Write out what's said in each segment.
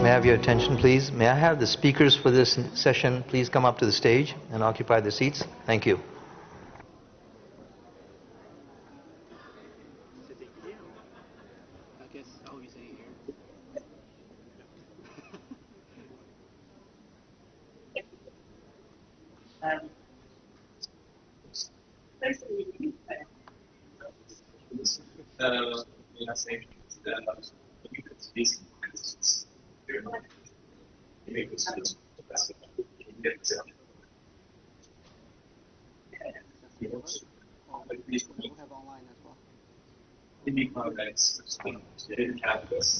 may I have your attention, please? May I have the speakers for this session please come up to the stage and occupy their seats? Thank you.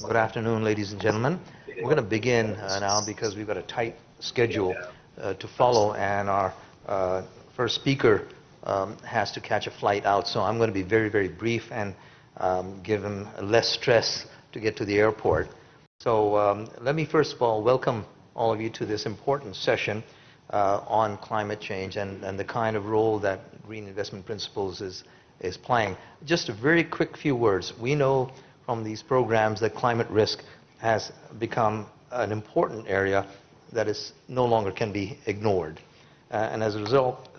Good afternoon, ladies and gentlemen. We're going to begin now because we've got a tight schedule to follow, and our first speaker has to catch a flight out. So I'm going to be very, very brief and give him less stress to get to the airport. So let me first of all welcome all of you to this important session on climate change and the kind of role that green investment principles is playing. Just a very quick few words. We know from these programs that climate risk has become an important area that is no longer can be ignored. And as a result,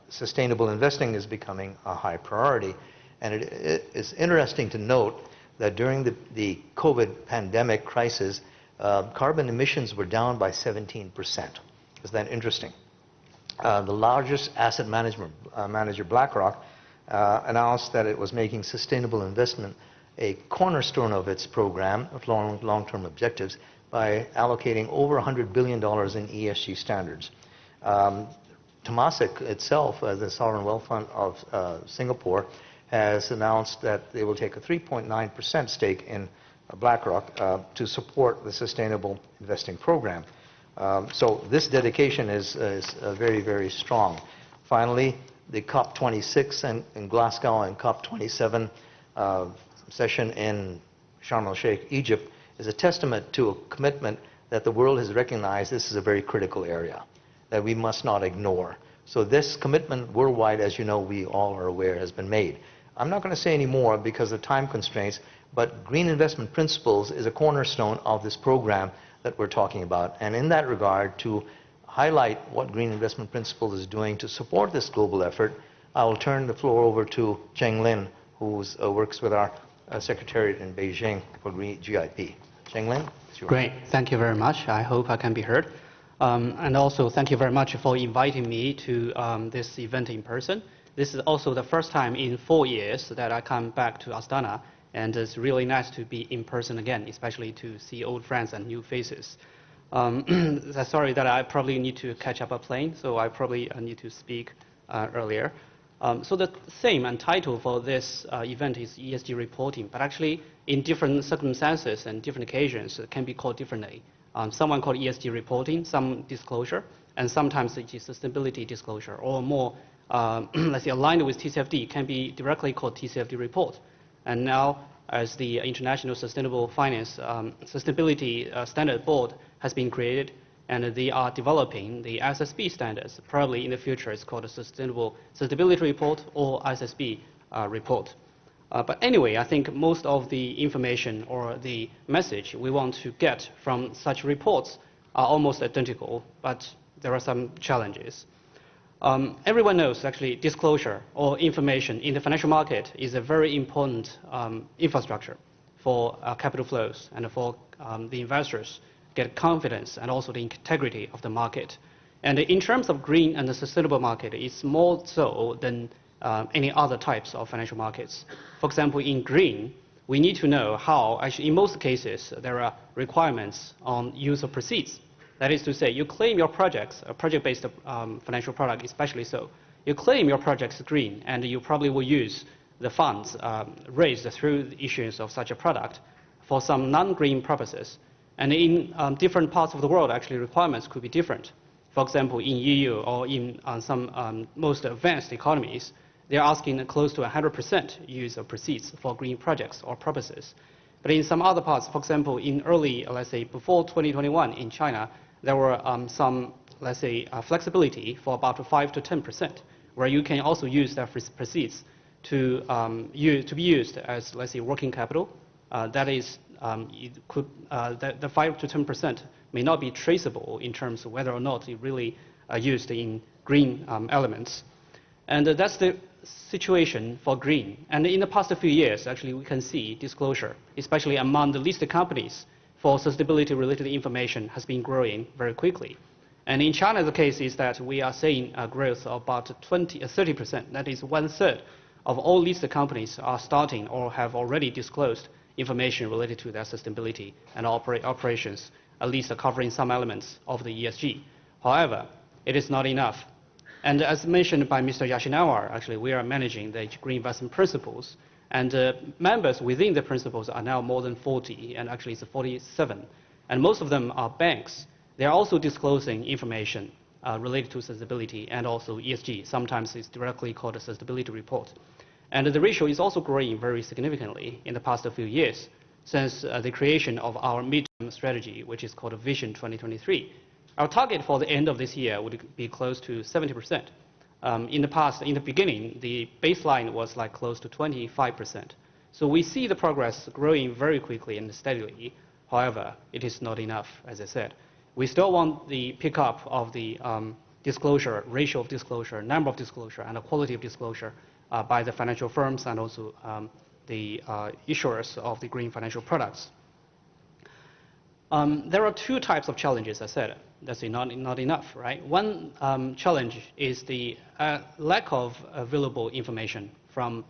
sustainable investing is becoming a high priority. And it is interesting to note that during the COVID pandemic crisis, carbon emissions were down by 17%. Is that interesting? The largest asset manager, BlackRock, announced that it was making sustainable investment a cornerstone of its program of long-term objectives by allocating over $100 billion in ESG standards. Temasek itself, the sovereign wealth fund of Singapore, has announced that they will take a 3.9% stake in BlackRock to support the sustainable investing program. So this dedication is very, very strong. Finally, the COP26 in Glasgow and COP27 session in Sharm el-Sheikh, Egypt, is a testament to a commitment that the world has recognized this is a very critical area that we must not ignore. So this commitment worldwide, as you know, we all are aware, has been made. I'm not going to say any more because of time constraints, but green investment principles is a cornerstone of this program that we're talking about. And in that regard, to highlight what green investment principles is doing to support this global effort, I will turn the floor over to Cheng Lin, who works with our Secretariat in Beijing for GIP. Cheng Lin, it's yours. Great, thank you very much. I hope I can be heard. And also, thank you very much for inviting me to this event in person. This is also the first time in 4 years that I come back to Astana, and it's really nice to be in person again, especially to see old friends and new faces. Sorry that I probably need to catch up a plane, so I probably need to speak earlier. So the theme and title for this event is ESG reporting, but actually in different circumstances and different occasions it can be called differently. Someone called ESG reporting, some disclosure, and sometimes it is sustainability disclosure, or more, let's say, aligned with TCFD, can be directly called TCFD report. And now, as the International Sustainable Finance Sustainability Standard Board has been created, and they are developing the SSB standards. Probably in the future it's called a Sustainable Sustainability Report or SSB report. But anyway, I think most of the information or the message we want to get from such reports are almost identical, but there are some challenges. Everyone knows actually disclosure or information in the financial market is a very important infrastructure for capital flows and for the investors get confidence and also the integrity of the market. And in terms of green and the sustainable market, it's more so than any other types of financial markets. For example, in green, we need to know how, actually in most cases, there are requirements on use of proceeds. That is to say, you claim your projects, a project-based financial product especially so, you claim your project's green and you probably will use the funds raised through the issuance of such a product for some non-green purposes. And in different parts of the world, actually requirements could be different. For example, in EU or in some most advanced economies, they're asking close to 100% use of proceeds for green projects or purposes. But in some other parts, for example, in early, let's say, before 2021 in China, there were some, let's say, flexibility for about 5 to 10%, where you can also use that proceeds to be used as, let's say, working capital. That is the 5 to 10% may not be traceable in terms of whether or not it really used in green elements. And that's the situation for green. And in the past few years, actually, we can see disclosure, especially among the listed companies, for sustainability-related information has been growing very quickly. And in China, the case is that we are seeing a growth of about 30%. That is 1/3 of all listed companies are starting or have already disclosed information related to their sustainability and operations, at least covering some elements of the ESG. However, it is not enough. And as mentioned by Mr. Yoshinawa, actually, we are managing the green investment principles, and members within the principles are now more than 40, and actually it's 47. And most of them are banks. They are also disclosing information related to sustainability and also ESG. Sometimes it's directly called a sustainability report. And the ratio is also growing very significantly in the past few years since the creation of our midterm strategy, which is called Vision 2023. Our target for the end of this year would be close to 70%. In the beginning, the baseline was like close to 25%. So we see the progress growing very quickly and steadily. However, it is not enough, as I said. We still want the pickup of the disclosure, ratio of disclosure, number of disclosure, and the quality of disclosure by the financial firms and also the issuers of the green financial products. There are two types of challenges, I said. That's not enough, right? One challenge is the lack of available information from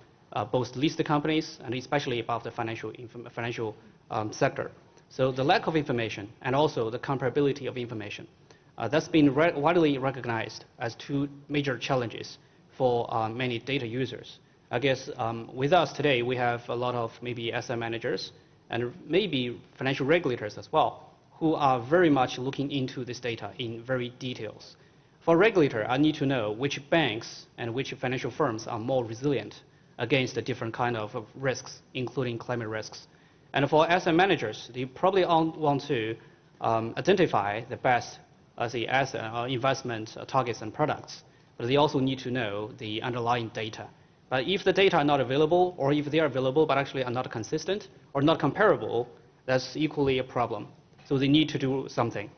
both listed companies and especially about the financial sector. So the lack of information and also the comparability of information. That's been widely recognized as two major challenges for many data users. I guess with us today, we have a lot of maybe asset managers and maybe financial regulators as well, who are very much looking into this data in very details. For a regulator, I need to know which banks and which financial firms are more resilient against the different kind of risks, including climate risks. And for asset managers, they probably want to identify the best asset investment targets and products, but they also need to know the underlying data. But if the data are not available, or if they are available but actually are not consistent or not comparable, that's equally a problem. So they need to do something.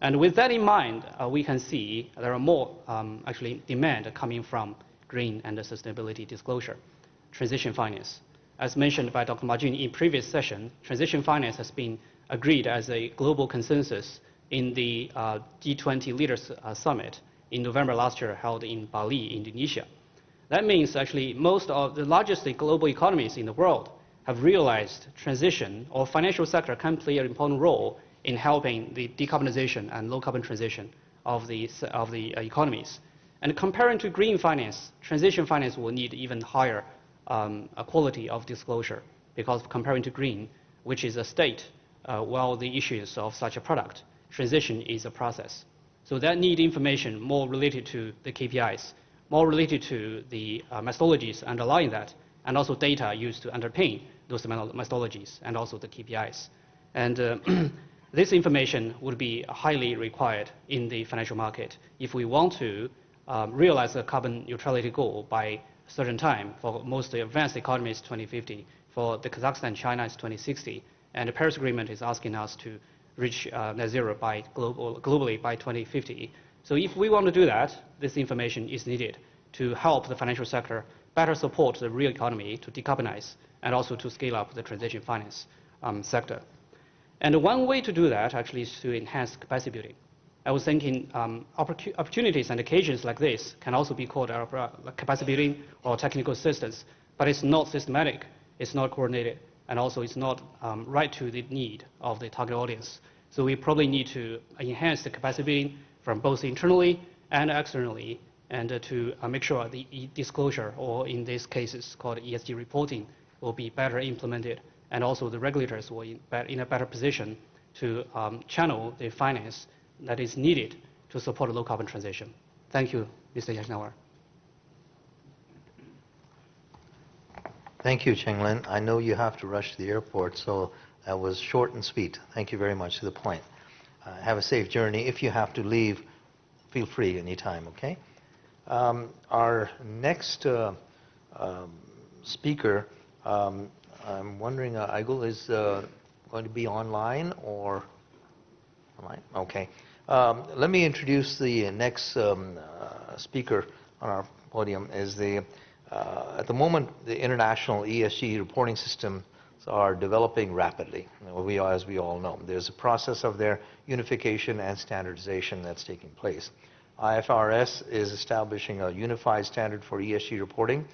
And with that in mind, we can see there are more actually demand coming from green and sustainability disclosure. Transition finance. As mentioned by Dr. Ma Jun in previous session, transition finance has been agreed as a global consensus in the G20 Leaders Summit in November last year held in Bali, Indonesia. That means actually most of the largest global economies in the world have realized transition or financial sector can play an important role in helping the decarbonization and low carbon transition of the economies. And comparing to green finance, transition finance will need even higher quality of disclosure, because comparing to green, which is a state, while the issues of such a product, transition is a process. So that need information more related to the KPIs, more related to the methodologies underlying that, and also data used to underpin those methodologies and also the KPIs. And this information would be highly required in the financial market if we want to realize the carbon neutrality goal by a certain time. For most advanced economies, 2050. For the Kazakhstan, China is 2060. And the Paris Agreement is asking us to reach net zero by globally by 2050. So if we want to do that, this information is needed to help the financial sector better support the real economy to decarbonize and also to scale up the transition finance sector. And one way to do that actually is to enhance capacity building. I was thinking opportunities and occasions like this can also be called capacity building or technical assistance, but it's not systematic, it's not coordinated, and also it's not right to the need of the target audience. So we probably need to enhance the capacity building from both internally and externally, and to make sure the disclosure, or in these cases called ESG reporting, will be better implemented, and also the regulators will be in a better position to channel the finance that is needed to support a low carbon transition. Thank you, Mr. Yoshinawa. Thank you, Chenglin. I know you have to rush to the airport, so that was short and sweet. Thank you very much, to the point. Have a safe journey. If you have to leave, feel free anytime, okay? Our next speaker, I'm wondering, Aigul, going to be online or online? Okay. Let me introduce the next speaker on our podium. At the moment, the international ESG reporting systems are developing rapidly. As we all know, there's a process of their unification and standardization that's taking place. IFRS is establishing a unified standard for ESG reporting.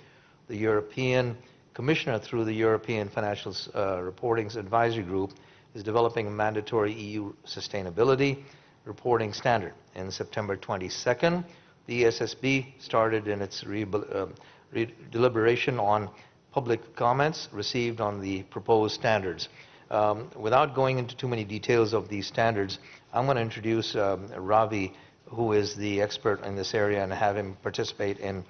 The European Commissioner, through the European Financial Reporting Advisory Group, is developing a mandatory EU sustainability reporting standard. In September 22nd, the ESSB started in its deliberation on public comments received on the proposed standards. Without going into too many details of these standards, I'm going to introduce Ravi, who is the expert in this area, and have him participate in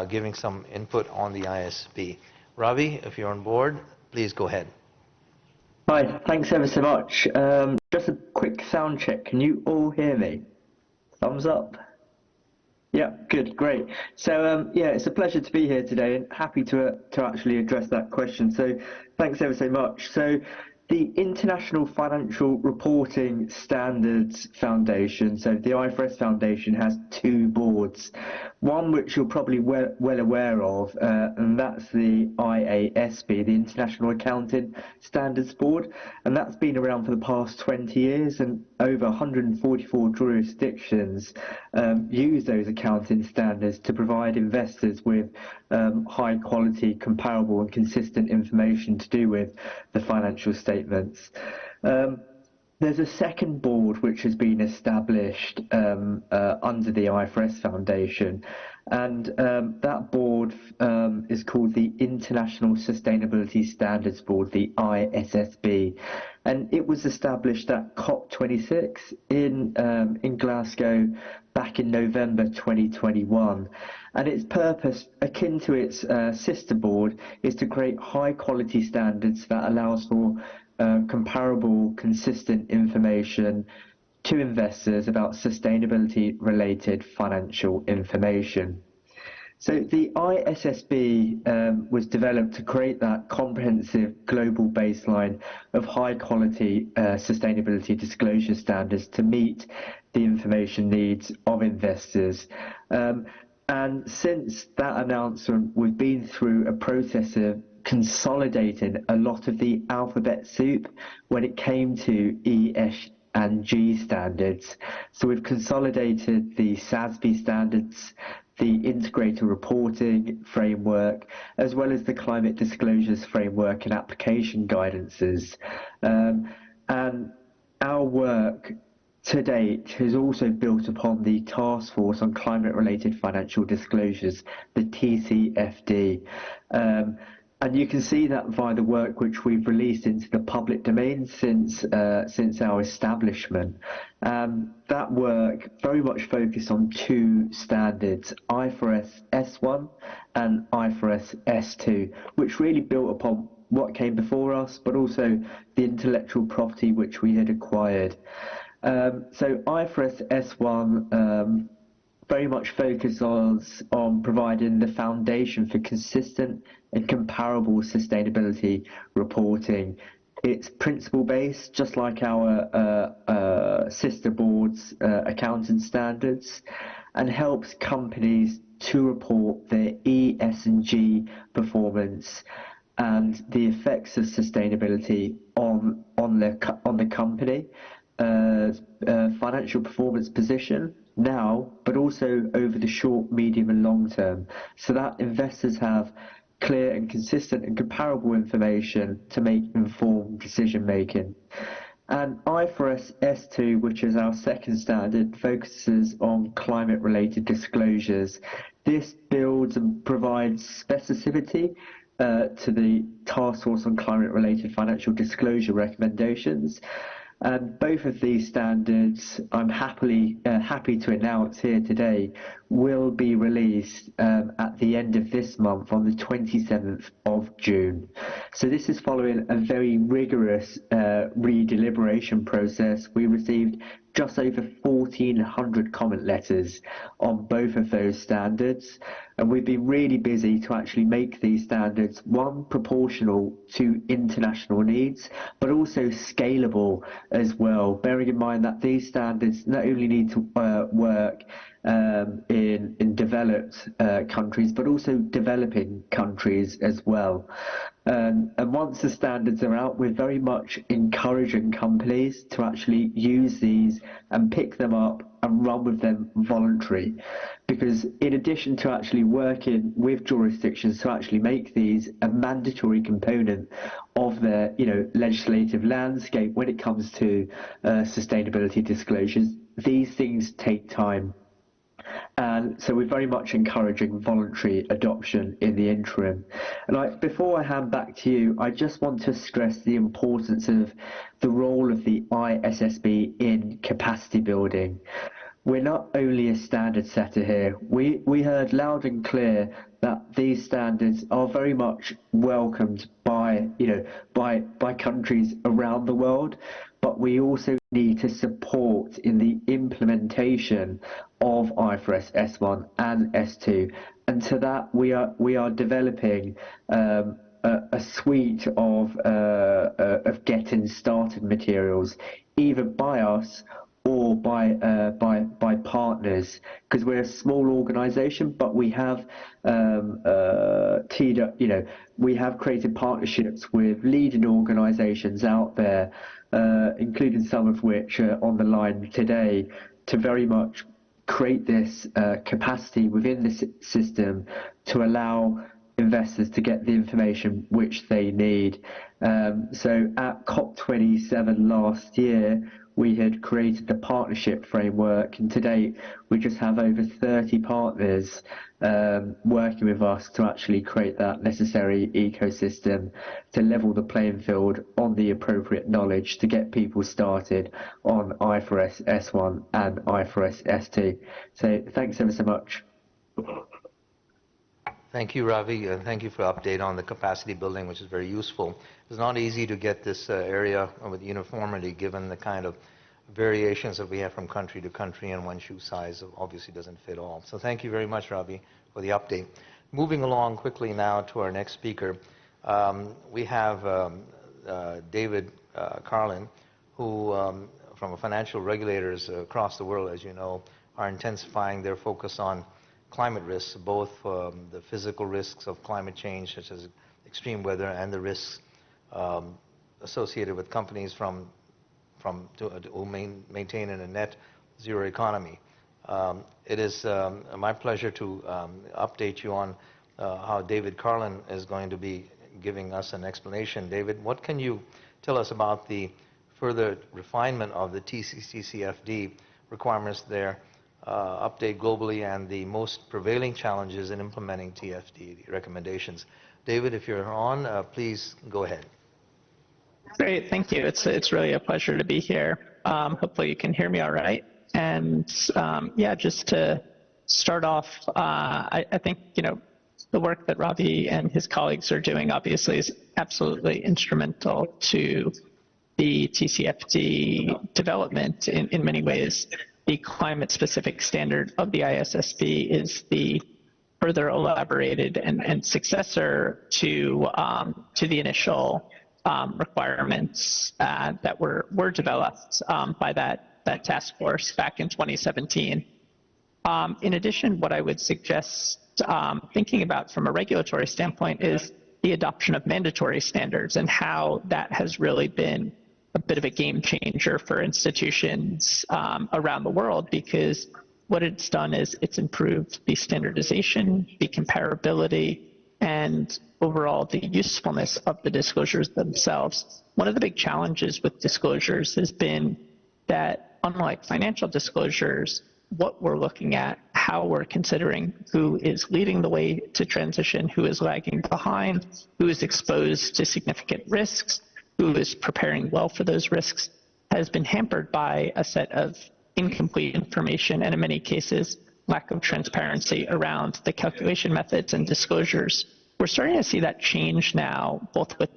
giving some input on the ISB. Ravi, if you're on board, please go ahead. Hi, thanks ever so much. Just a quick sound check. Can you all hear me? Thumbs up. Yeah, good, great. So yeah, it's a pleasure to be here today and happy to actually address that question. So thanks ever so much. So the International Financial Reporting Standards Foundation, so the IFRS Foundation, has two boards. One which you're probably well aware of, and that's the IASB, the International Accounting Standards Board, and that's been around for the past 20 years, and over 144 jurisdictions use those accounting standards to provide investors with high quality, comparable and consistent information to do with the financial statements. There's a second board which has been established under the IFRS Foundation, and that board is called the International Sustainability Standards Board, the ISSB, and it was established at COP26 in Glasgow back in November 2021, and its purpose, akin to its sister board, is to create high quality standards that allows for comparable, consistent information to investors about sustainability-related financial information. So the ISSB was developed to create that comprehensive global baseline of high-quality sustainability disclosure standards to meet the information needs of investors. And since that announcement, we've been through a process of consolidating a lot of the alphabet soup when it came to ESG standards. So we've consolidated the SASB standards, the integrated reporting framework, as well as the climate disclosures framework and application guidances. And our work to date has also built upon the Task Force on Climate-Related Financial Disclosures, the TCFD. And you can see that via the work which we've released into the public domain since our establishment. That work very much focused on two standards, IFRS S1 and IFRS S2, which really built upon what came before us, but also the intellectual property which we had acquired. So IFRS S1 very much focuses on providing the foundation for consistent and comparable sustainability reporting. It's principle-based, just like our sister boards' accounting standards, and helps companies to report their ESG performance and the effects of sustainability on the company, financial performance position now, but also over the short, medium and long term, so that investors have clear and consistent and comparable information to make informed decision making. And IFRS S2, which is our second standard, focuses on climate related disclosures. This builds and provides specificity to the Task Force on Climate Related Financial Disclosure recommendations. And both of these standards, I'm happy to announce here today, will be released at the end of this month on the 27th of June. So this is following a very rigorous re-deliberation process. We received just over 1,400 comment letters on both of those standards, and we've been really busy to actually make these standards, one, proportional to international needs, but also scalable as well, bearing in mind that these standards not only need to work in developed countries, but also developing countries as well. And once the standards are out, we're very much encouraging companies to actually use these and pick them up and run with them voluntary. Because in addition to actually working with jurisdictions to actually make these a mandatory component of their legislative landscape when it comes to sustainability disclosures, these things take time. And so we're very much encouraging voluntary adoption in the interim. And before I hand back to you, I just want to stress the importance of the role of the ISSB in capacity building. We're not only a standard setter here. We heard loud and clear that these standards are very much welcomed by countries around the world, but we also need to support in the implementation of IFRS S1 and S2, and to that we are developing a suite of getting started materials, either by us or by partners, because we're a small organisation, but we have we have created partnerships with leading organisations out there, including some of which are on the line today, to very much create this capacity within the system to allow investors to get the information which they need. So at COP27 last year, we had created the partnership framework, and to date we just have over 30 partners working with us to actually create that necessary ecosystem to level the playing field on the appropriate knowledge to get people started on IFRS S1 and IFRS S2. So thanks ever so much. Thank you, Ravi, and thank you for the update on the capacity building, which is very useful. It's not easy to get this area with uniformity, given the kind of variations that we have from country to country, and one shoe size obviously doesn't fit all. So thank you very much, Ravi, for the update. Moving along quickly now to our next speaker, we have David Carlin, who, from financial regulators across the world, as you know, are intensifying their focus on climate risks, both the physical risks of climate change, such as extreme weather, and the risks associated with companies to maintain in a net zero economy. It is my pleasure to update you on how David Carlin is going to be giving us an explanation. David, what can you tell us about the further refinement of the TCFD requirements there, update globally, and the most prevailing challenges in implementing TFD recommendations? David, if you're on, please go ahead. Great, thank you. It's really a pleasure to be here. Hopefully you can hear me all right. And yeah, just to start off, I think the work that Ravi and his colleagues are doing obviously is absolutely instrumental to the TCFD development in many ways. The climate-specific standard of the ISSB is the further elaborated and successor to the initial requirements that were developed by that task force back in 2017. In addition, what I would suggest thinking about from a regulatory standpoint is the adoption of mandatory standards and how that has really been a bit of a game changer for institutions around the world, because what it's done is it's improved the standardization, the comparability, and overall the usefulness of the disclosures themselves. One of the big challenges with disclosures has been that, unlike financial disclosures, what we're looking at, how we're considering who is leading the way to transition, who is lagging behind, who is exposed to significant risks, who is preparing well for those risks, has been hampered by a set of incomplete information and, in many cases, lack of transparency around the calculation methods and disclosures. We're starting to see that change now, both with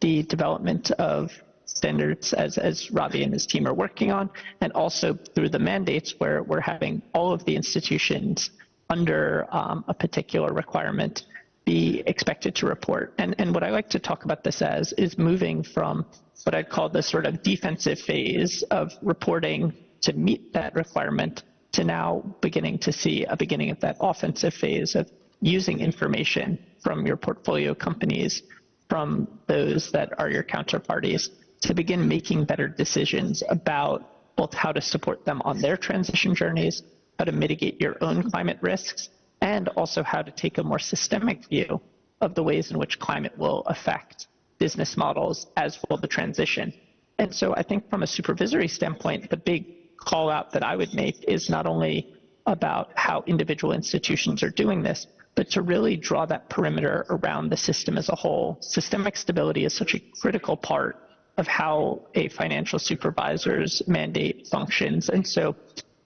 the development of standards as Ravi and his team are working on, and also through the mandates where we're having all of the institutions under a particular requirement be expected to report. And what I like to talk about this as is moving from what I'd call the sort of defensive phase of reporting to meet that requirement to now beginning to see a beginning of that offensive phase of using information from your portfolio companies, from those that are your counterparties, to begin making better decisions about both how to support them on their transition journeys, how to mitigate your own climate risks, and also how to take a more systemic view of the ways in which climate will affect business models as will the transition. And so I think from a supervisory standpoint, the big call out that I would make is not only about how individual institutions are doing this, but to really draw that perimeter around the system as a whole. Systemic stability is such a critical part of how a financial supervisor's mandate functions. And so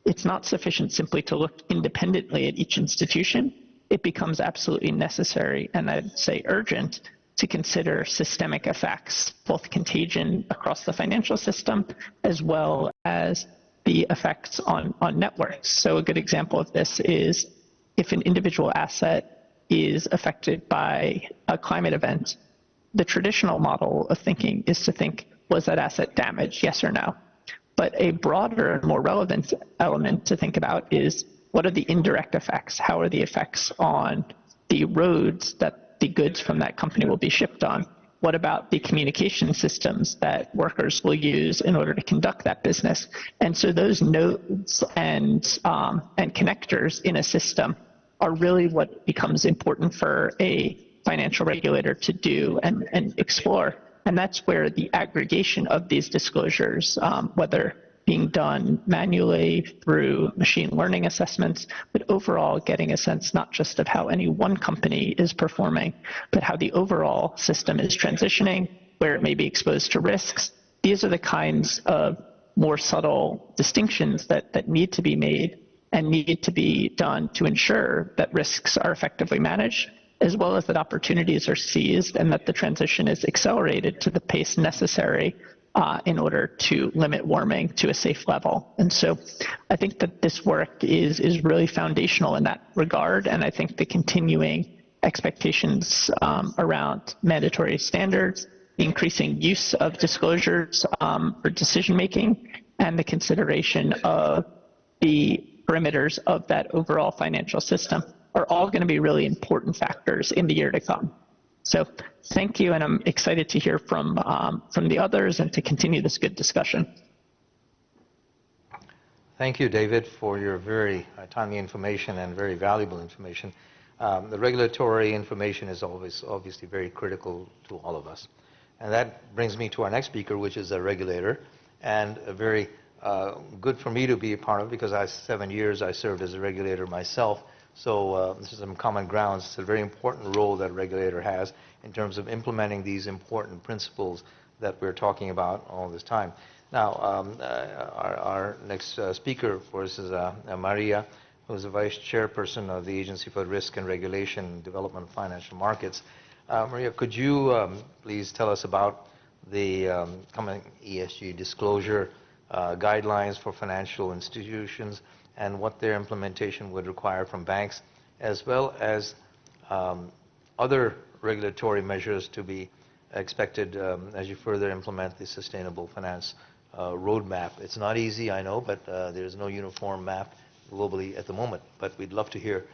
it's not sufficient simply to look independently at each institution. It becomes absolutely necessary, and I'd say urgent, to consider systemic effects, both contagion across the financial system, as well as the effects on networks. So a good example of this is if an individual asset is affected by a climate event, the traditional model of thinking is to think, was that asset damaged, yes or no? But a broader and more relevant element to think about is, what are the indirect effects? How are the effects on the roads that the goods from that company will be shipped on? What about the communication systems that workers will use in order to conduct that business? And so those nodes and connectors in a system are really what becomes important for a financial regulator to do and explore. And that's where the aggregation of these disclosures, whether being done manually through machine learning assessments, but overall getting a sense not just of how any one company is performing, but how the overall system is transitioning, where it may be exposed to risks. These are the kinds of more subtle distinctions that need to be made and need to be done to ensure that risks are effectively managed, as well as that opportunities are seized and that the transition is accelerated to the pace necessary in order to limit warming to a safe level. And so I think that this work is really foundational in that regard, and I think the continuing expectations around mandatory standards, the increasing use of disclosures for decision making, and the consideration of the perimeters of that overall financial system are all going to be really important factors in the year to come. So thank you, and I'm excited to hear from the others and to continue this good discussion. Thank you, David, for your very timely information and very valuable information. The regulatory information is always obviously very critical to all of us. And that brings me to our next speaker, which is a regulator, and a very good for me to be a part of, because 7 years I served as a regulator myself. So this is some common grounds. It's a very important role that a regulator has in terms of implementing these important principles that we're talking about all this time. Now, our next speaker, of course, is Maria, who is the Vice Chairperson of the Agency for Risk and Regulation and Development of Financial Markets. Maria, could you please tell us about the coming ESG disclosure guidelines for financial institutions and what their implementation would require from banks, as well as other regulatory measures to be expected as you further implement the sustainable finance roadmap. It's not easy, I know, but there's no uniform map globally at the moment. But we'd love to hear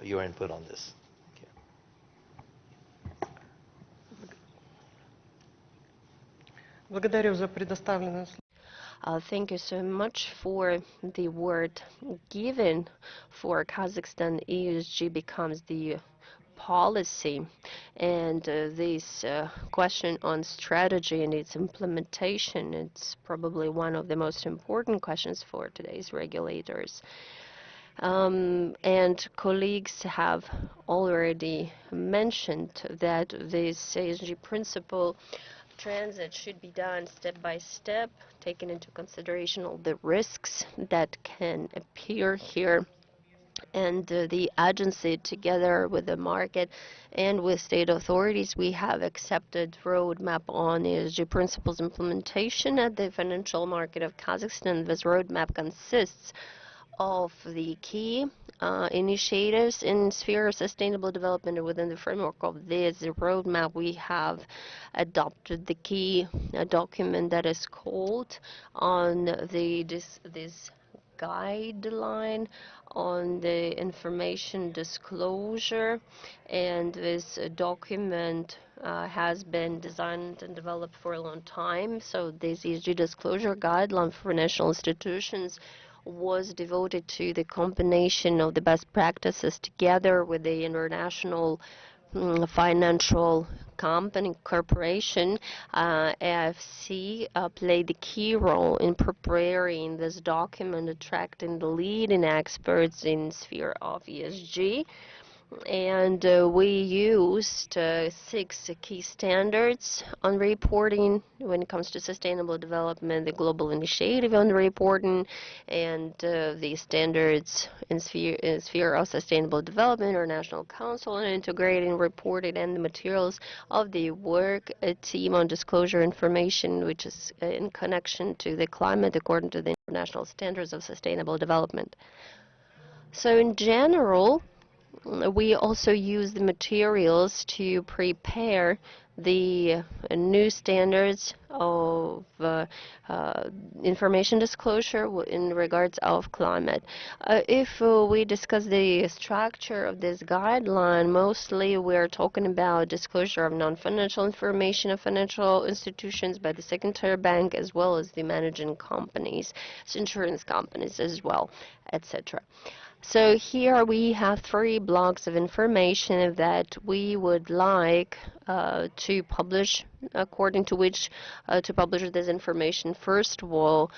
your input on this. Благодарю за предоставленную. Thank you so much for the word given. For Kazakhstan, ESG becomes the policy, and this question on strategy and its implementation, it's probably one of the most important questions for today's regulators. And colleagues have already mentioned that this ESG principle transit should be done step by step, taking into consideration all the risks that can appear here. and the agency, together with the market and with state authorities, we have accepted roadmap on ESG principles implementation at the financial market of Kazakhstan. This roadmap consists of the key initiatives in sphere of sustainable development, and within the framework of this roadmap we have adopted the key document that is called on this guideline on the information disclosure, and this document has been designed and developed for a long time. So this ESG disclosure guideline for national institutions was devoted to the combination of the best practices together with the international financial company corporation. AFC played a key role in preparing this document, attracting the leading experts in sphere of ESG. And we used 6 key standards on reporting when it comes to sustainable development, the global initiative on reporting, and the standards in sphere of sustainable development, International Council on Integrating Reporting, and the materials of the work team on disclosure information, which is in connection to the climate according to the international standards of sustainable development. So in general, we also use the materials to prepare the new standards of information disclosure in regards of climate. If we discuss the structure of this guideline, mostly we're talking about disclosure of non-financial information of financial institutions by the second-tier bank, as well as the managing companies, insurance companies as well, etc. So here we have 3 blocks of information that we would like to publish, according to which to publish this information. First of all,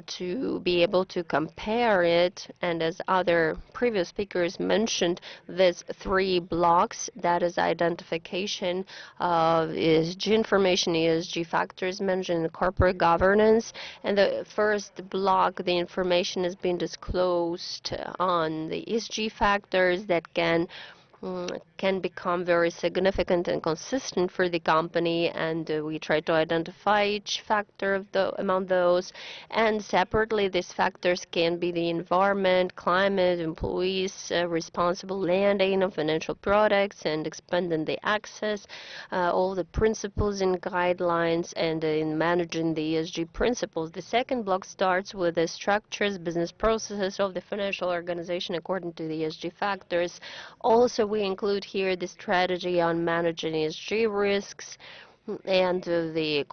to be able to compare it, and as other previous speakers mentioned, these 3 blocks, that is identification of ESG information, ESG factors mentioned in corporate governance, and the first block, the information is being disclosed on the ESG factors that can become very significant and consistent for the company, and we try to identify each factor of among those. And separately, these factors can be the environment, climate, employees, responsible lending of financial products, and expanding the access, all the principles and guidelines, and in managing the ESG principles. The second block starts with the structures, business processes of the financial organization according to the ESG factors. Also, we include here the strategy on managing ESG risks and the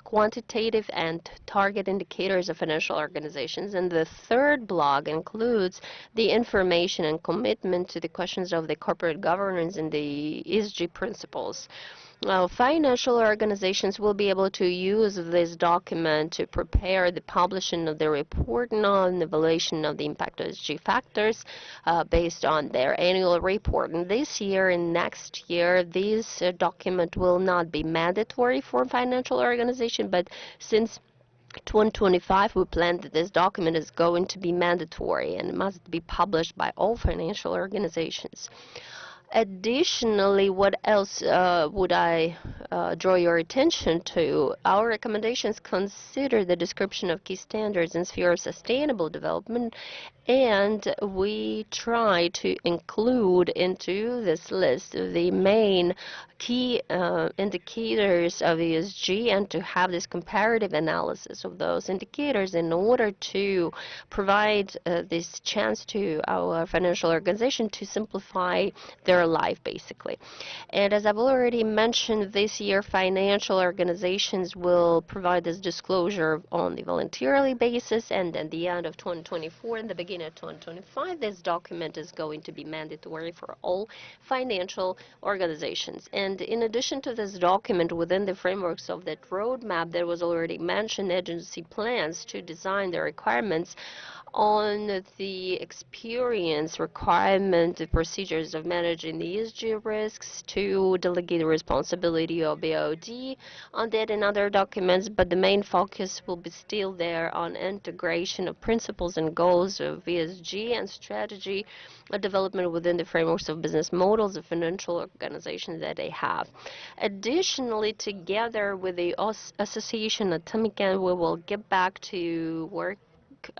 quantitative and target indicators of financial organizations. And the third block includes the information and commitment to the questions of the corporate governance and the ESG principles. Now, financial organizations will be able to use this document to prepare the publishing of the report on evaluation of the impact of ESG factors based on their annual report. And this year and next year, this document will not be mandatory for financial organization, but since 2025, we plan that this document is going to be mandatory and must be published by all financial organizations. Additionally, what else would I draw your attention to? Our recommendations consider the description of key standards in sphere of sustainable development, and we try to include into this list the main key indicators of ESG, and to have this comparative analysis of those indicators in order to provide this chance to our financial organization to simplify their life, basically. And as I've already mentioned, this year financial organizations will provide this disclosure on the voluntarily basis, and at the end of 2024 and the beginning of 2025, this document is going to be mandatory for all financial organizations. And in addition to this document, within the frameworks of that roadmap that was already mentioned, agency plans to design the requirements on the experience, requirement, the procedures of managing the ESG risks, to delegate the responsibility of BOD on that and other documents, but the main focus will be still there on integration of principles and goals of ESG and strategy development within the frameworks of business models of financial organizations that they have. Additionally, together with the association Atomic, we will get back to work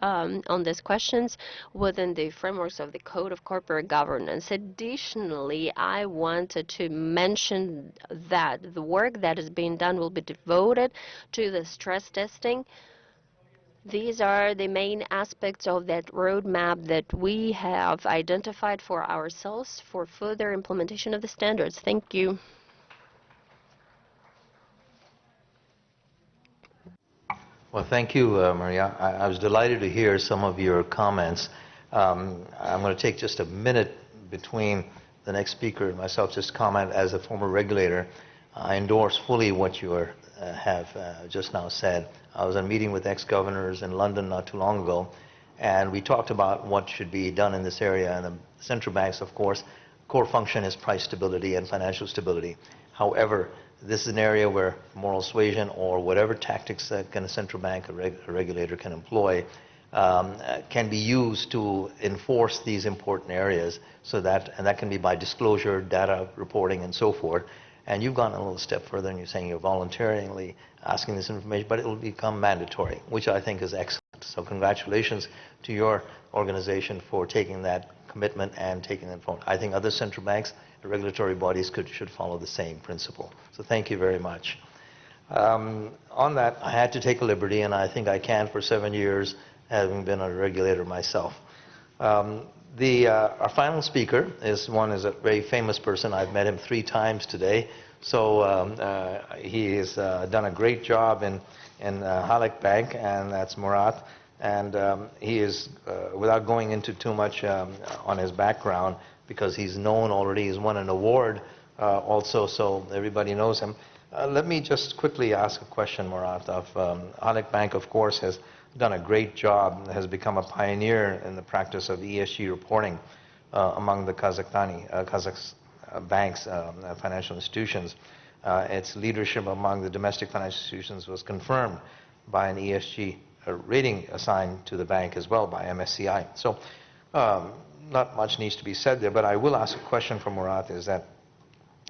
on these questions within the frameworks of the Code of Corporate Governance. Additionally, I wanted to mention that the work that is being done will be devoted to the stress testing. These are the main aspects of that roadmap that we have identified for ourselves for further implementation of the standards. Thank you. Well, thank you, Maria. I was delighted to hear some of your comments. I'm going to take just a minute between the next speaker and myself, just comment as a former regulator. I endorse fully what you have just now said. I was in a meeting with ex-governors in London not too long ago, and we talked about what should be done in this area. And the central banks, of course, core function is price stability and financial stability. However, this is an area where moral suasion or whatever tactics that a central bank, a regulator can employ, can be used to enforce these important areas, and that can be by disclosure, data reporting, and so forth. And you've gone a little step further, and you're saying you're voluntarily asking this information, but it will become mandatory, which I think is excellent. So congratulations to your organization for taking that commitment and taking it forward. I think other central banks, the regulatory bodies should follow the same principle. So thank you very much. On that, I had to take a liberty, and I think I can for 7 years, having been a regulator myself. Our final speaker is a very famous person. I've met him 3 times today. So he has done a great job in Halyk Bank, and that's Murat. And he is, without going into too much on his background, because he's known already, he's won an award also, so everybody knows him. Let me just quickly ask a question, Murat. Halyk Bank, of course, has done a great job, has become a pioneer in the practice of ESG reporting among the Kazakh banks, financial institutions. Its leadership among the domestic financial institutions was confirmed by an ESG rating assigned to the bank as well by MSCI. So not much needs to be said there, but I will ask a question from Murat, is that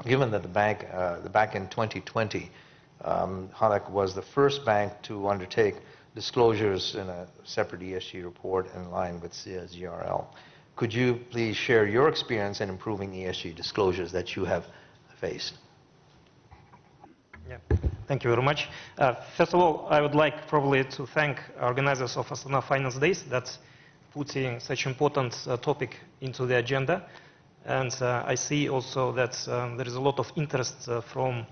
given that the bank, back in 2020, Halyk was the first bank to undertake disclosures in a separate ESG report in line with CSGRL. Could you please share your experience in improving ESG disclosures that you have faced? Yeah. Thank you very much. First of all, I would like probably to thank organizers of Astana Finance Days that's putting such important topic into the agenda. And I see also that there is a lot of interest from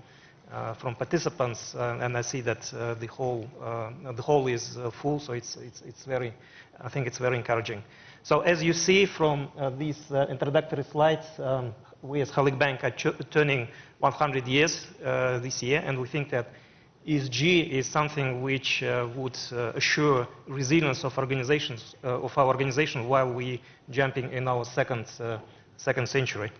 participants, and I see that the hall is full, so it's very, I think it's very encouraging. So as you see from these introductory slides, we as Halyk Bank are turning 100 years this year, and we think that ESG is something which would assure resilience of organizations, of our organization, while we jumping in our second century.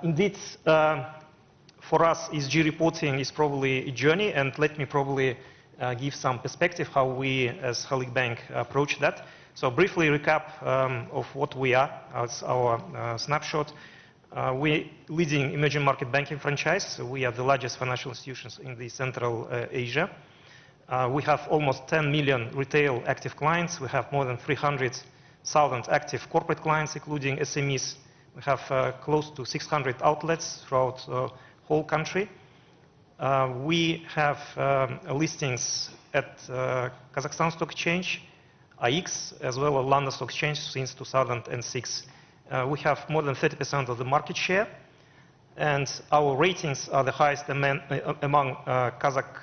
Indeed, for us, ESG reporting is probably a journey, and let me probably give some perspective how we as Halyk Bank approach that. So briefly recap of what we are as our snapshot. We're leading emerging market banking franchise. So we are the largest financial institutions in the Central Asia. We have almost 10 million retail active clients. We have more than 300,000 active corporate clients, including SMEs. We have close to 600 outlets throughout the whole country. We have listings at Kazakhstan Stock Exchange, AX, as well as London Stock Exchange since 2006. We have more than 30% of the market share, and our ratings are the highest among Kazakh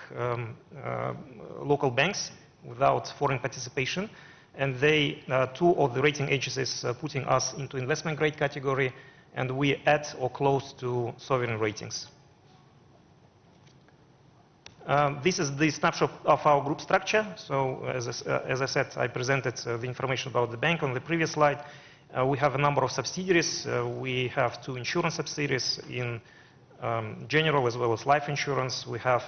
local banks without foreign participation. And they, 2 of the rating agencies putting us into investment grade category, and we at or close to sovereign ratings. This is the snapshot of our group structure. So as I said, I presented the information about the bank on the previous slide. We have a number of subsidiaries. We have 2 insurance subsidiaries in general as well as life insurance. We have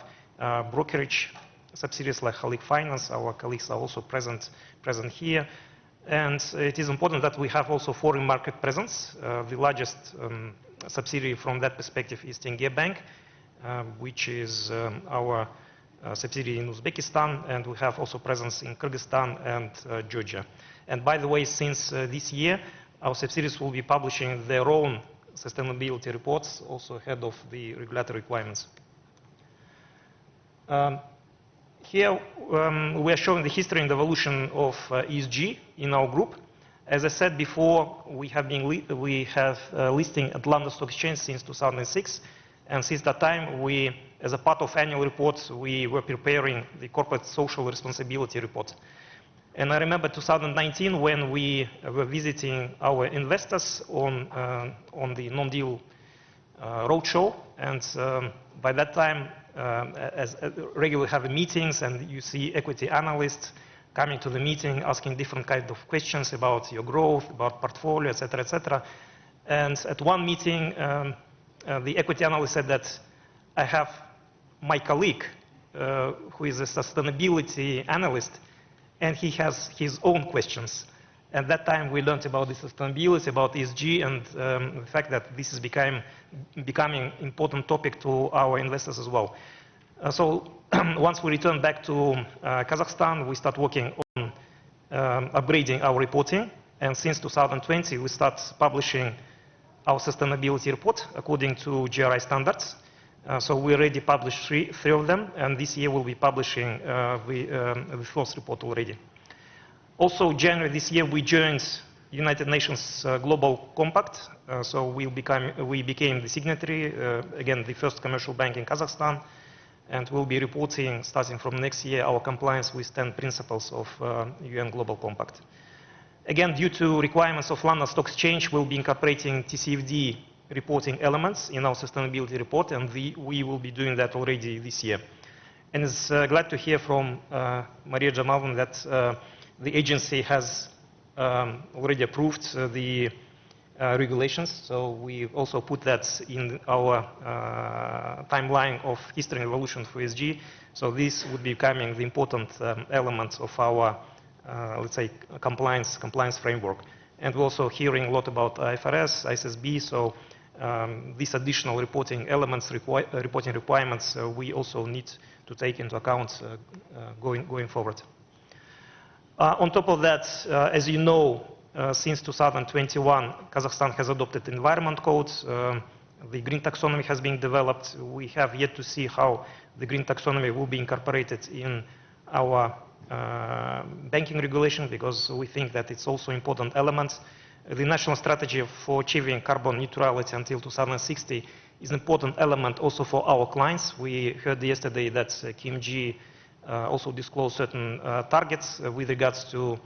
brokerage subsidiaries like Halyk Finance. Our colleagues are also present here. And it is important that we have also foreign market presence. The largest subsidiary from that perspective is Tenge Bank, which is our subsidiary in Uzbekistan, and we have also presence in Kyrgyzstan and Georgia. And by the way, since this year, our subsidiaries will be publishing their own sustainability reports, also ahead of the regulatory requirements. Here we are showing the history and evolution of ESG in our group. As I said before, we have listing at London Stock Exchange since 2006. And since that time, as a part of annual reports, we were preparing the corporate social responsibility report. And I remember 2019 when we were visiting our investors on the non-deal roadshow. And by that time, as regularly have meetings, and you see equity analysts coming to the meeting, asking different kinds of questions about your growth, about portfolio, et cetera, et cetera. And at one meeting, the equity analyst said that I have my colleague who is a sustainability analyst, and he has his own questions. At that time, we learned about the sustainability, about ESG, and the fact that this is becoming important topic to our investors as well. So once we return back to Kazakhstan, we start working on upgrading our reporting. And since 2020, we start publishing our sustainability report according to GRI standards. So we already published three of them, and this year we'll be publishing the fourth report already. Also, January this year, we joined United Nations Global Compact. So we became the signatory, again, the first commercial bank in Kazakhstan, and we'll be reporting, starting from next year, our compliance with 10 principles of UN Global Compact. Again, due to requirements of London Stock Exchange, we'll be incorporating TCFD reporting elements in our sustainability report, and we will be doing that already this year. And it's glad to hear from Maria Jamalovna that the agency has already approved the regulations, so we also put that in our timeline of history and evolution for ESG. So this would be becoming the important element of our, let's say, compliance framework. And we're also hearing a lot about IFRS, ISSB, so these additional reporting elements, reporting requirements, we also need to take into account going forward. On top of that, as you know, since 2021, Kazakhstan has adopted environment codes. The green taxonomy has been developed. We have yet to see how the green taxonomy will be incorporated in our banking regulation, because we think that it's also an important element. The national strategy for achieving carbon neutrality until 2060 is an important element also for our clients. We heard yesterday that KMG also disclosed certain targets with regards to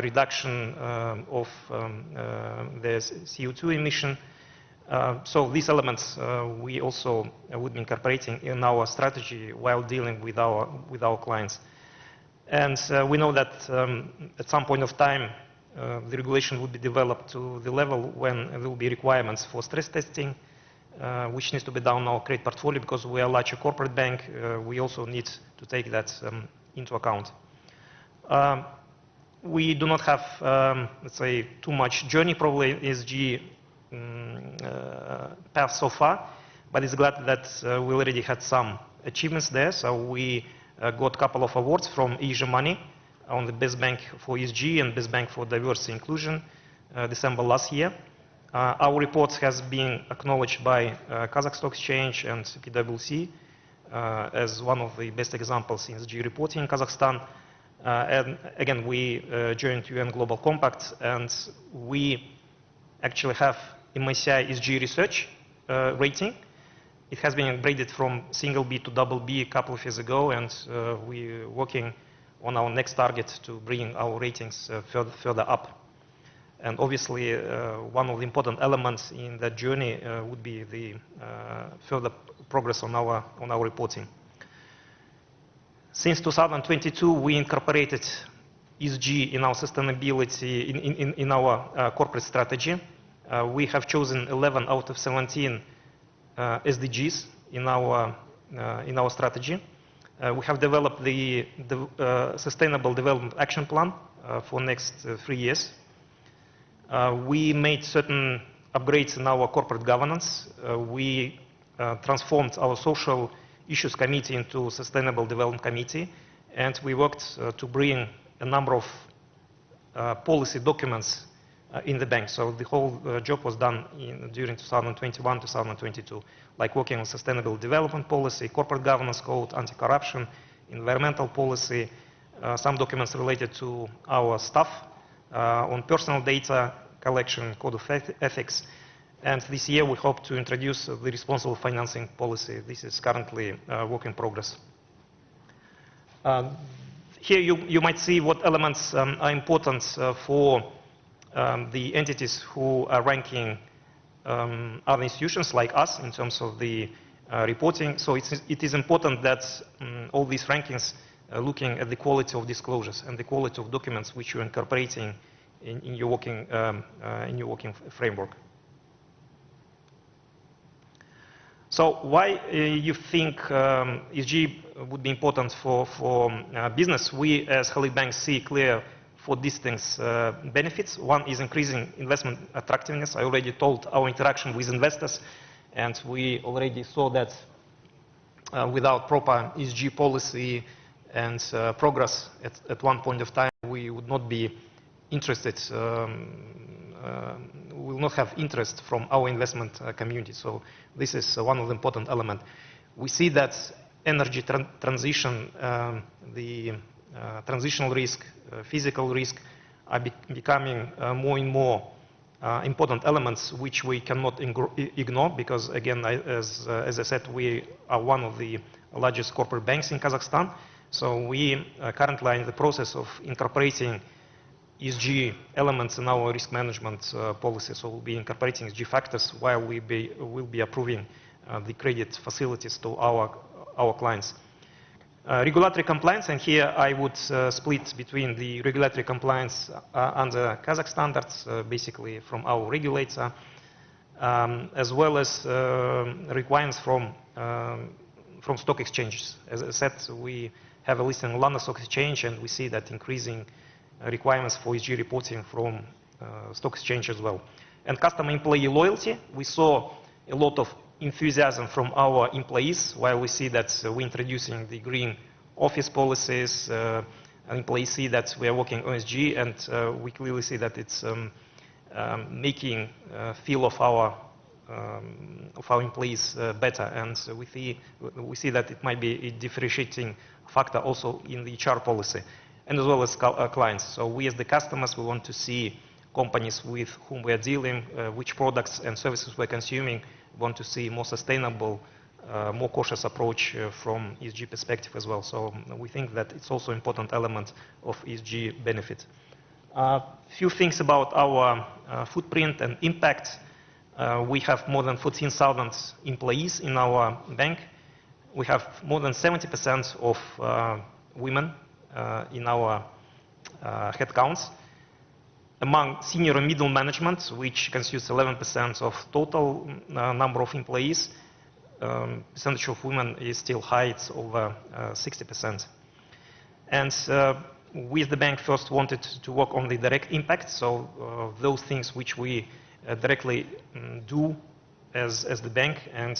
reduction of the CO2 emission. So these elements we also would be incorporating in our strategy while dealing with our clients. And we know that at some point of time, the regulation would be developed to the level when there will be requirements for stress testing, which needs to be done on our credit portfolio, because we are a larger corporate bank. We also need to take that into account. We do not have, let's say, too much journey probably ESG path so far, but it's glad that we already had some achievements there. So we got a couple of awards from Asia Money on the Best Bank for ESG and Best Bank for Diversity Inclusion, December last year. Our report has been acknowledged by Kazakh Stock Exchange and PwC as one of the best examples in ESG reporting in Kazakhstan. And again, we joined UN Global Compact, and we actually have MSCI ESG research rating. It has been upgraded from single B to double B a couple of years ago, and we're working on our next target to bring our ratings further up. And obviously, one of the important elements in that journey would be the further progress on our reporting. Since 2022, we incorporated ESG in our sustainability, in our corporate strategy. We have chosen 11 out of 17 SDGs in our strategy. We have developed the Sustainable Development Action Plan for next 3 years. We made certain upgrades in our corporate governance. We transformed our social issues committee into Sustainable Development Committee, and we worked to bring a number of policy documents in the bank. So the whole job was done during 2021, 2022, like working on sustainable development policy, corporate governance code, anti-corruption, environmental policy, some documents related to our staff, on personal data collection, code of ethics. And this year we hope to introduce the responsible financing policy. This is currently a work in progress. Here you might see what elements are important for the entities who are ranking other institutions like us in terms of the reporting. So it is important that all these rankings are looking at the quality of disclosures and the quality of documents which you're incorporating in your working framework. So why you think ESG would be important for business? We as Halyk Bank see clear 4 distinct benefits. One is increasing investment attractiveness. I already told our interaction with investors, and we already saw that without proper ESG policy and progress at one point of time, we would not be interested, we will not have interest from our investment community. So this is one of the important elements. We see that energy transition, the transitional risk, physical risk are becoming more and more important elements which we cannot ignore because, again, as I said, we are one of the largest corporate banks in Kazakhstan. So we currently are in the process of incorporating ESG elements in our risk management policy. So we'll be incorporating ESG factors while we'll be approving the credit facilities to our clients. Regulatory compliance, and here I would split between the regulatory compliance under Kazakh standards, basically from our regulator, as well as requirements from stock exchanges. As I said, we have a listing on London Stock Exchange, and we see that increasing requirements for ESG reporting from stock exchange as well. And customer employee loyalty, we saw a lot of enthusiasm from our employees, while we see that we're introducing the green office policies, employees see that we are working on ESG, and we clearly see that it's making feel of our employees better, and we see that it might be a differentiating factor also in the HR policy, and as well as clients. So we as the customers, we want to see companies with whom we are dealing, which products and services we're consuming, want to see more sustainable, more cautious approach from ESG perspective as well. So we think that it's also an important element of ESG benefit. A few things about our footprint and impact. We have more than 14,000 employees in our bank. We have more than 70% of women in our headcounts. Among senior and middle management, which constitutes 11% of total number of employees, percentage of women is still high, it's over 60%. And we as the bank first wanted to work on the direct impact, so those things which we directly do as the bank, and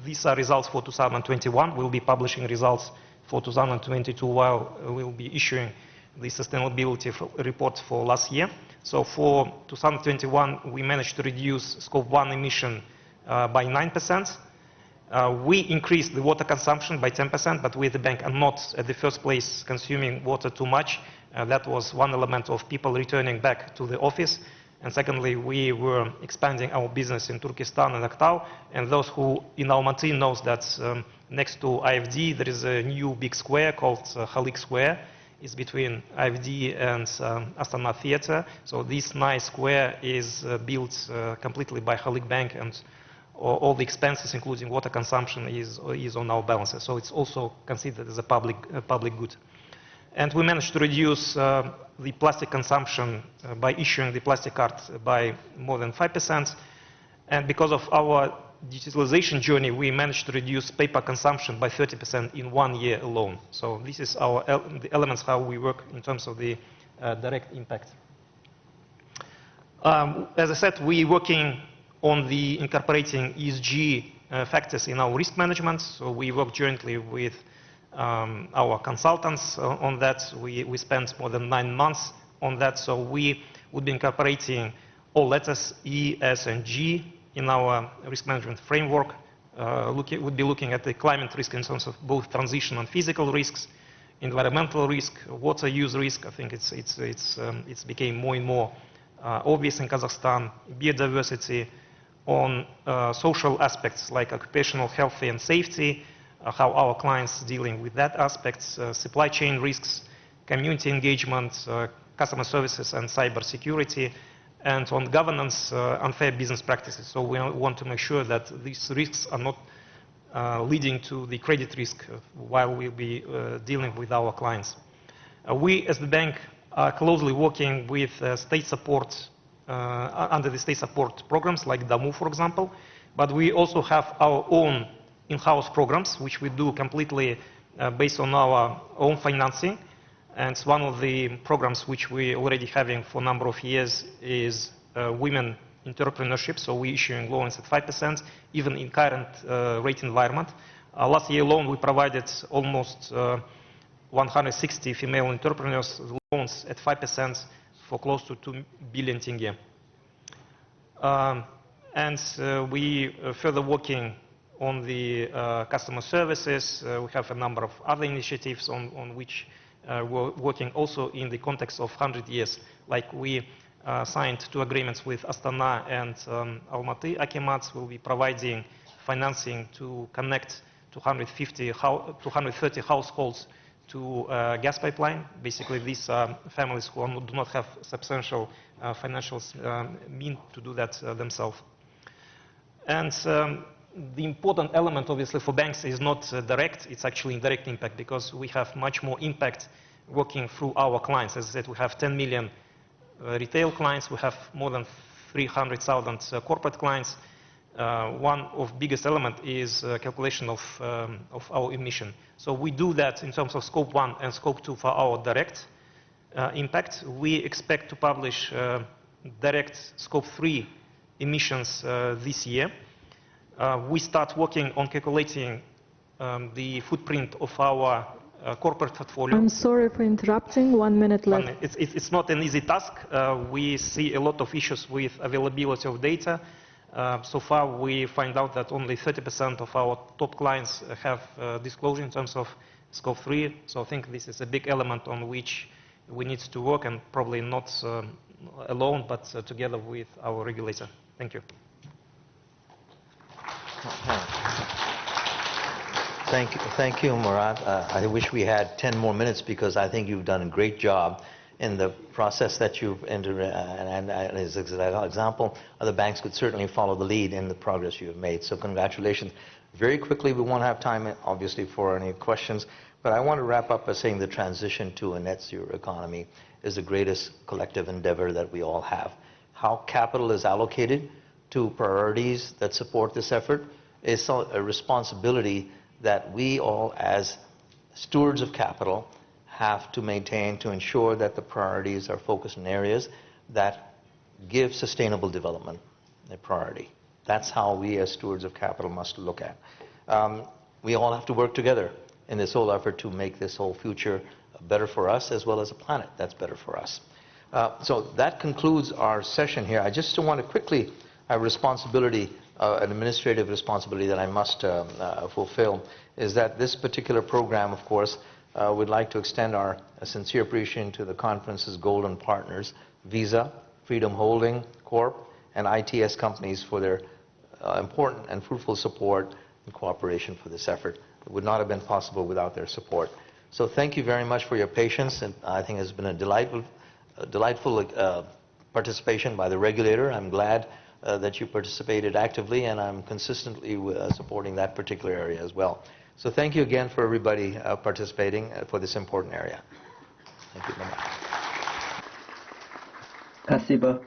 these are results for 2021. We'll be publishing results for 2022 while we'll be issuing the sustainability report for last year. So for 2021, we managed to reduce scope 1 emission by 9%. We increased the water consumption by 10%, but we at the bank are not at the first place consuming water too much. That was one element of people returning back to the office. And secondly, we were expanding our business in Turkestan and Aktau. And those who in Almaty knows that next to IFD, there is a new big square called Halyk Square. It's between IFD and Astana Theater. So this nice square is built completely by Halyk Bank and all the expenses, including water consumption, is on our balances. So it's also considered as a public good. And we managed to reduce the plastic consumption by issuing the plastic card by more than 5%. And because of our digitalization journey, we managed to reduce paper consumption by 30% in 1 year alone. So this is the elements how we work in terms of the direct impact. As I said, we're working on the incorporating ESG factors in our risk management. So we work jointly with our consultants on that. We spent more than 9 months on that. So we would be incorporating all letters E, S, and G in our risk management framework. Would be looking at the climate risk in terms of both transition and physical risks, environmental risk, water use risk. I think it's became more and more obvious in Kazakhstan. Biodiversity, on social aspects like occupational health and safety, how our clients dealing with that aspects, supply chain risks, community engagement, customer services and cyber security, and on governance, unfair business practices. So we want to make sure that these risks are not leading to the credit risk while we'll be dealing with our clients. We as the bank are closely working with state support, under the state support programs like DAMU, for example, but we also have our own in-house programs, which we do completely based on our own financing. And one of the programs which we already having for a number of years is women entrepreneurship. So we're issuing loans at 5%, even in current rate environment. Last year alone, we provided almost 160 female entrepreneurs loans at 5% for close to 2 billion tenge. We further working on the customer services. We have a number of other initiatives on which we're working also in the context of 100 years. Like we signed 2 agreements with Astana and Almaty Akimats. Will be providing financing to connect 230 households to gas pipeline. Basically, these are families who do not have substantial financial means to do that themselves. And the important element, obviously, for banks is not direct, it's actually indirect impact, because we have much more impact working through our clients. As I said, we have 10 million retail clients, we have more than 300,000 corporate clients. One of biggest element is calculation of our emission. So we do that in terms of scope 1 and scope 2 for our direct impact. We expect to publish direct scope 3 emissions this year. We start working on calculating the footprint of our corporate portfolio. I'm sorry for interrupting. 1 minute left. It's not an easy task. We see a lot of issues with availability of data. So far, we find out that only 30% of our top clients have disclosure in terms of scope 3. So I think this is a big element on which we need to work, and probably not alone, but together with our regulator. Thank you. Thank you, Murat. I wish we had 10 more minutes, because I think you've done a great job in the process that you've entered. And as an example, other banks could certainly follow the lead in the progress you have made. So congratulations. Very quickly, we won't have time, obviously, for any questions, but I want to wrap up by saying the transition to a net zero economy is the greatest collective endeavor that we all have. How capital is allocated to priorities that support this effort is a responsibility that we all, as stewards of capital, have to maintain to ensure that the priorities are focused in areas that give sustainable development a priority. That's how we as stewards of capital must look at. We all have to work together in this whole effort to make this whole future better for us, as well as a planet that's better for us. So that concludes our session here. I just want to quickly have responsibility, an administrative responsibility that I must fulfill, is that this particular program, of course, would like to extend our sincere appreciation to the conference's golden partners, Visa, Freedom Holding Corp., and ITS companies for their important and fruitful support and cooperation for this effort. It would not have been possible without their support. So thank you very much for your patience, and I think it's been a delightful participation by the regulator. I'm glad that you participated actively, and I'm consistently supporting that particular area as well. So thank you again for everybody participating for this important area. Thank you very much. Спасибо.